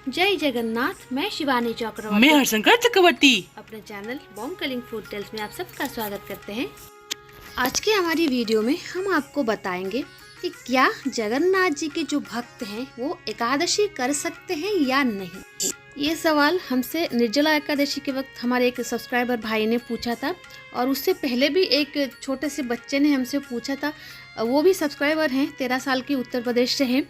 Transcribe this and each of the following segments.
जय जगन्नाथ। मैं शिवानी चक्रवर्ती। मैं हरशंकर चक्रवर्ती। अपने चैनल बॉम कलिंग फूड टेल्स में आप सबका स्वागत करते हैं। आज की हमारी वीडियो में हम आपको बताएंगे कि क्या जगन्नाथ जी के जो भक्त हैं वो एकादशी कर सकते हैं या नहीं। ये सवाल हमसे निर्जला एकादशी के वक्त हमारे एक सब्सक्राइबर भाई ने पूछा था, और उससे पहले भी एक छोटे से बच्चे ने हमसे पूछा था। वो भी सब्सक्राइबर हैं, 13 साल की, उत्तर प्रदेश से हैं।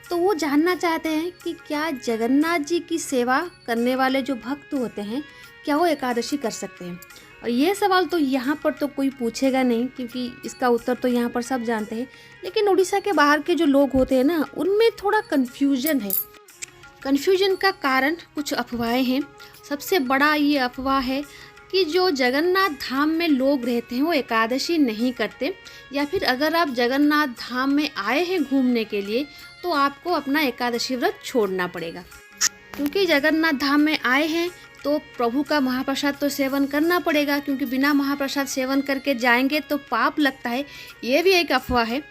तो वो जानना चाहते हैं कि क्या जगन्नाथ जी की सेवा करने वाले जो भक्त होते हैं क्या वो एकादशी कर सकते हैं। और ये सवाल तो यहाँ पर तो कोई पूछेगा नहीं, क्योंकि इसका उत्तर तो यहाँ पर सब जानते हैं। लेकिन उड़ीसा के बाहर के जो लोग होते हैं ना, उनमें थोड़ा कन्फ्यूजन है। कन्फ्यूजन का कारण कुछ अफवाहें हैं। सबसे बड़ा ये अफवाह है कि जो जगन्नाथ धाम में लोग रहते हैं वो एकादशी नहीं करते, या फिर अगर आप जगन्नाथ धाम में आए हैं घूमने के लिए तो आपको अपना एकादशी व्रत छोड़ना पड़ेगा। क्योंकि जगन्नाथ धाम में आए हैं तो प्रभु का महाप्रसाद तो सेवन करना पड़ेगा, क्योंकि बिना महाप्रसाद सेवन करके जाएंगे तो पाप लगता है। ये भी एक अफवाह है।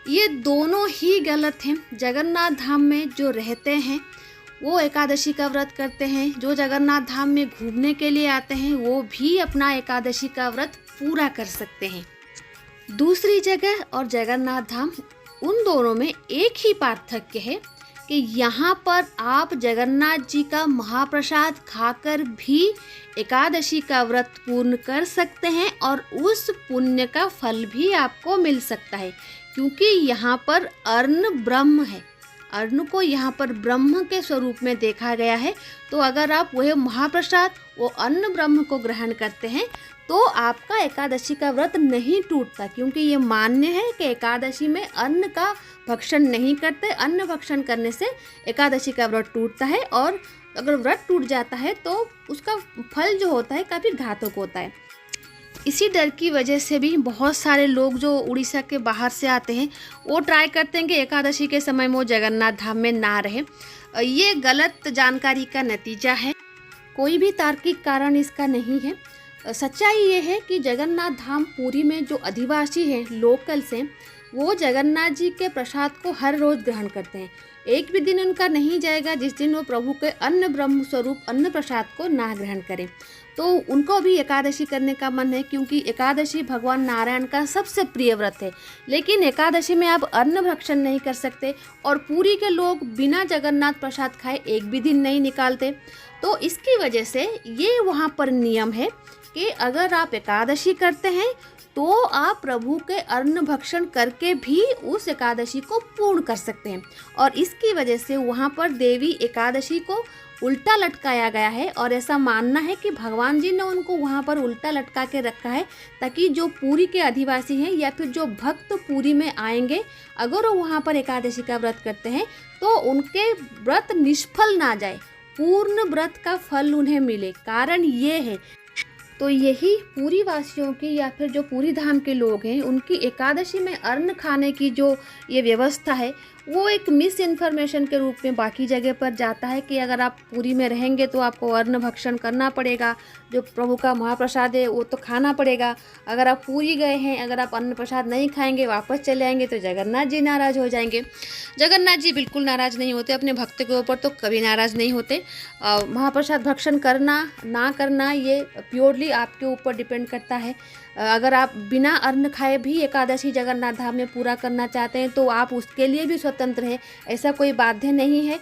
ये दोनों ही गलत हैं। जगन्नाथ धाम में जो रहते हैं वो एकादशी का व्रत करते हैं, जो जगन्नाथ धाम में घूमने के लिए आते हैं वो भी अपना एकादशी का व्रत पूरा कर सकते हैं। दूसरी जगह और जगन्नाथ धाम, उन दोनों में एक ही पार्थक्य है कि यहाँ पर आप जगन्नाथ जी का महाप्रसाद खाकर भी एकादशी का व्रत पूर्ण कर सकते हैं, और उस पुण्य का फल भी आपको मिल सकता है। क्योंकि यहाँ पर अन्न ब्रह्म है, अन्न को यहाँ पर ब्रह्म के स्वरूप में देखा गया है। तो अगर आप वह महाप्रसाद, वो अन्न ब्रह्म को ग्रहण करते हैं तो आपका एकादशी का व्रत नहीं टूटता। क्योंकि ये मान्य है कि एकादशी में अन्न का भक्षण नहीं करते। अन्न भक्षण करने से एकादशी का व्रत टूटता है, और अगर व्रत टूट जाता है तो उसका फल जो होता है काफ़ी घातक होता है। इसी डर की वजह से भी बहुत सारे लोग जो उड़ीसा के बाहर से आते हैं वो ट्राई करते हैं कि एकादशी के समय में वो जगन्नाथ धाम में ना रहे। ये गलत जानकारी का नतीजा है। कोई भी तार्किक कारण इसका नहीं है। सच्चाई ये है कि जगन्नाथ धाम पुरी में जो अधिवासी हैं, लोकल्स हैं, वो जगन्नाथ जी के प्रसाद को हर रोज़ ग्रहण करते हैं। एक भी दिन उनका नहीं जाएगा जिस दिन वो प्रभु के अन्न ब्रह्म स्वरूप अन्न प्रसाद को ना ग्रहण करें। तो उनको भी एकादशी करने का मन है, क्योंकि एकादशी भगवान नारायण का सबसे प्रिय व्रत है। लेकिन एकादशी में आप अन्न भक्षण नहीं कर सकते, और पुरी के लोग बिना जगन्नाथ प्रसाद खाए एक भी दिन नहीं निकालते। तो इसकी वजह से ये वहाँ पर नियम है कि अगर आप एकादशी करते हैं तो आप प्रभु के अन्न भक्षण करके भी उस एकादशी को पूर्ण कर सकते हैं। और इसकी वजह से वहाँ पर देवी एकादशी को उल्टा लटकाया गया है, और ऐसा मानना है कि भगवान जी ने उनको वहाँ पर उल्टा लटका के रखा है, ताकि जो पुरी के अधिवासी हैं या फिर जो भक्त पुरी में आएंगे, अगर वो वहाँ पर एकादशी का व्रत करते हैं तो उनके व्रत निष्फल ना जाए, पूर्ण व्रत का फल उन्हें मिले। कारण ये है। तो यही पुरी वासियों की या फिर जो पुरी धाम के लोग हैं उनकी एकादशी में अन्न खाने की जो ये व्यवस्था है वो एक मिस इन्फॉर्मेशन के रूप में बाकी जगह पर जाता है कि अगर आप पुरी में रहेंगे तो आपको अन्न भक्षण करना पड़ेगा, जो प्रभु का महाप्रसाद है वो तो खाना पड़ेगा। अगर आप पुरी गए हैं, अगर आप अन्न प्रसाद नहीं खाएंगे, वापस चले आएंगे तो जगन्नाथ जी नाराज़ हो जाएंगे। जगन्नाथ जी बिल्कुल नाराज़ नहीं होते, अपने भक्त के ऊपर तो कभी नाराज़ नहीं होते। महाप्रसाद भक्षण करना ना करना ये प्योरली आपके ऊपर डिपेंड करता है। अगर आप बिना अन्न खाए भी एकादशी जगन्नाथ धाम में पूरा करना चाहते हैं तो आप उसके लिए भी स्वतंत्र हैं। ऐसा कोई बाध्य नहीं है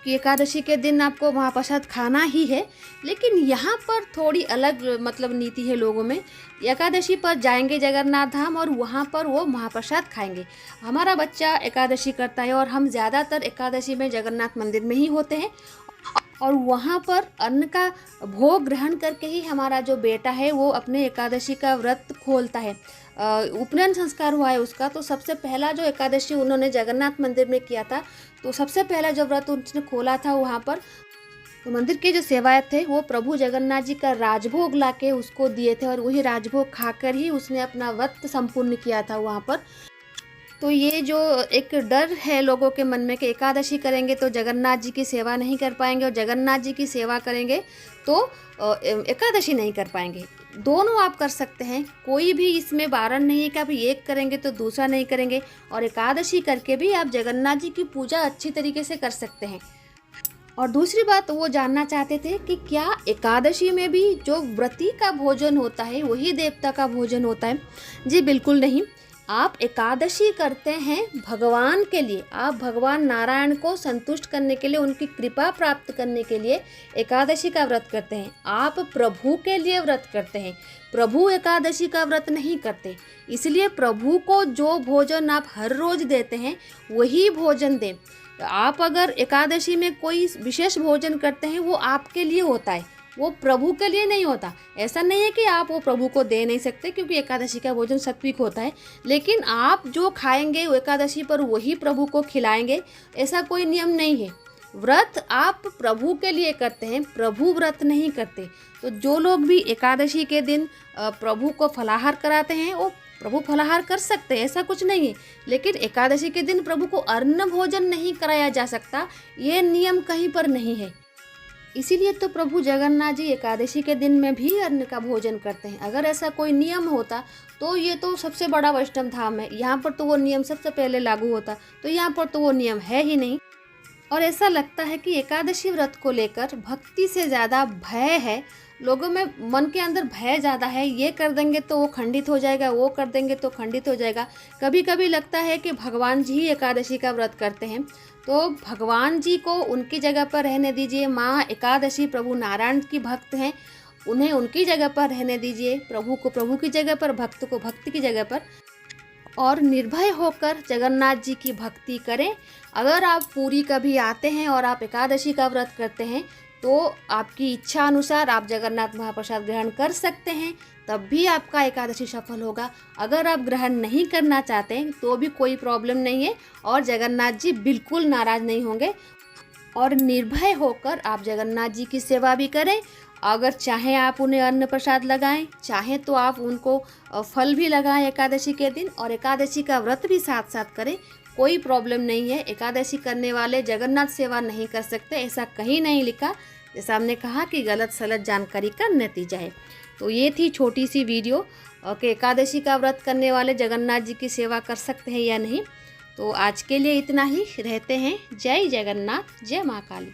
कि एकादशी के दिन आपको महाप्रसाद खाना ही है। लेकिन यहाँ पर थोड़ी अलग नीति है लोगों में। एकादशी पर जाएंगे जगन्नाथ धाम और वहाँ पर वो महाप्रसाद खाएंगे। हमारा बच्चा एकादशी करता है और हम ज़्यादातर एकादशी में जगन्नाथ मंदिर में ही होते हैं, और वहाँ पर अन्न का भोग ग्रहण करके ही हमारा जो बेटा है वो अपने एकादशी का व्रत खोलता है। उपनयन संस्कार हुआ है उसका, तो सबसे पहला जो एकादशी उन्होंने जगन्नाथ मंदिर में किया था, तो सबसे पहला जो व्रत उसने खोला था वहाँ पर, तो मंदिर के जो सेवायत थे वो प्रभु जगन्नाथ जी का राजभोग लाके उसको दिए थे, और वही राजभोग खाकर ही उसने अपना व्रत संपूर्ण किया था वहाँ पर। तो ये जो एक डर है लोगों के मन में कि एकादशी करेंगे तो जगन्नाथ जी की सेवा नहीं कर पाएंगे, और जगन्नाथ जी की सेवा करेंगे तो एकादशी नहीं कर पाएंगे। दोनों आप कर सकते हैं, कोई भी इसमें बारण नहीं है कि आप एक करेंगे तो दूसरा नहीं करेंगे, और एकादशी करके भी आप जगन्नाथ जी की पूजा अच्छी तरीके से कर सकते हैं। और दूसरी बात वो जानना चाहते थे कि क्या एकादशी में भी जो व्रती का भोजन होता है वही देवता का भोजन होता है? जी बिल्कुल नहीं। आप एकादशी करते हैं भगवान के लिए, आप भगवान नारायण को संतुष्ट करने के लिए, उनकी कृपा प्राप्त करने के लिए एकादशी का व्रत करते हैं। आप प्रभु के लिए व्रत करते हैं, प्रभु एकादशी का व्रत नहीं करते। इसलिए प्रभु को जो भोजन आप हर रोज देते हैं वही भोजन दें। आप अगर एकादशी में कोई विशेष भोजन करते हैं वो आपके लिए होता है, वो प्रभु के लिए नहीं होता। ऐसा नहीं है कि आप वो प्रभु को दे नहीं सकते, क्योंकि एकादशी का भोजन सात्विक होता है, लेकिन आप जो खाएंगे वो एकादशी पर वही प्रभु को खिलाएंगे, ऐसा कोई नियम नहीं है। व्रत आप प्रभु के लिए करते हैं, प्रभु व्रत नहीं करते। तो जो लोग भी एकादशी के दिन प्रभु को फलाहार कराते हैं वो प्रभु फलाहार कर सकते हैं, ऐसा कुछ नहीं है। लेकिन एकादशी के दिन प्रभु को अन्न भोजन नहीं कराया जा सकता, ये नियम कहीं पर नहीं है। इसीलिए तो प्रभु जगन्नाथ जी एकादशी के दिन में भी अन्न का भोजन करते हैं। अगर ऐसा कोई नियम होता तो ये तो सबसे बड़ा वैष्णव धाम है, यहाँ पर तो वो नियम सबसे पहले लागू होता, तो यहाँ पर तो वो नियम है ही नहीं। और ऐसा लगता है कि एकादशी व्रत को लेकर भक्ति से ज़्यादा भय है, लोगों में मन के अंदर भय ज़्यादा है। ये कर देंगे तो वो खंडित हो जाएगा, वो कर देंगे तो खंडित हो जाएगा। कभी कभी लगता है कि भगवान जी ही एकादशी का व्रत करते हैं, तो भगवान जी को उनकी जगह पर रहने दीजिए। माँ एकादशी प्रभु नारायण की भक्त हैं, उन्हें उनकी जगह पर रहने दीजिए। प्रभु को प्रभु की जगह पर, भक्त को भक्त की जगह पर, और निर्भय होकर जगन्नाथ जी की भक्ति करें। अगर आप पुरी कभी आते हैं और आप एकादशी का व्रत करते हैं तो आपकी इच्छा अनुसार आप जगन्नाथ महाप्रसाद ग्रहण कर सकते हैं, तब भी आपका एकादशी सफल होगा। अगर आप ग्रहण नहीं करना चाहते हैं तो भी कोई प्रॉब्लम नहीं है, और जगन्नाथ जी बिल्कुल नाराज़ नहीं होंगे। और निर्भय होकर आप जगन्नाथ जी की सेवा भी करें। अगर चाहें आप उन्हें अन्न प्रसाद लगाएं, चाहें तो आप उनको फल भी लगाएं एकादशी के दिन, और एकादशी का व्रत भी साथ साथ करें, कोई प्रॉब्लम नहीं है। एकादशी करने वाले जगन्नाथ सेवा नहीं कर सकते, ऐसा कहीं नहीं लिखा। जैसा हमने कहा कि गलत सलत जानकारी का नतीजा है। तो ये थी छोटी सी वीडियो कि एकादशी का व्रत करने वाले जगन्नाथ जी की सेवा कर सकते हैं या नहीं। तो आज के लिए इतना ही, रहते हैं। जय जगन्नाथ, जय माँ काली।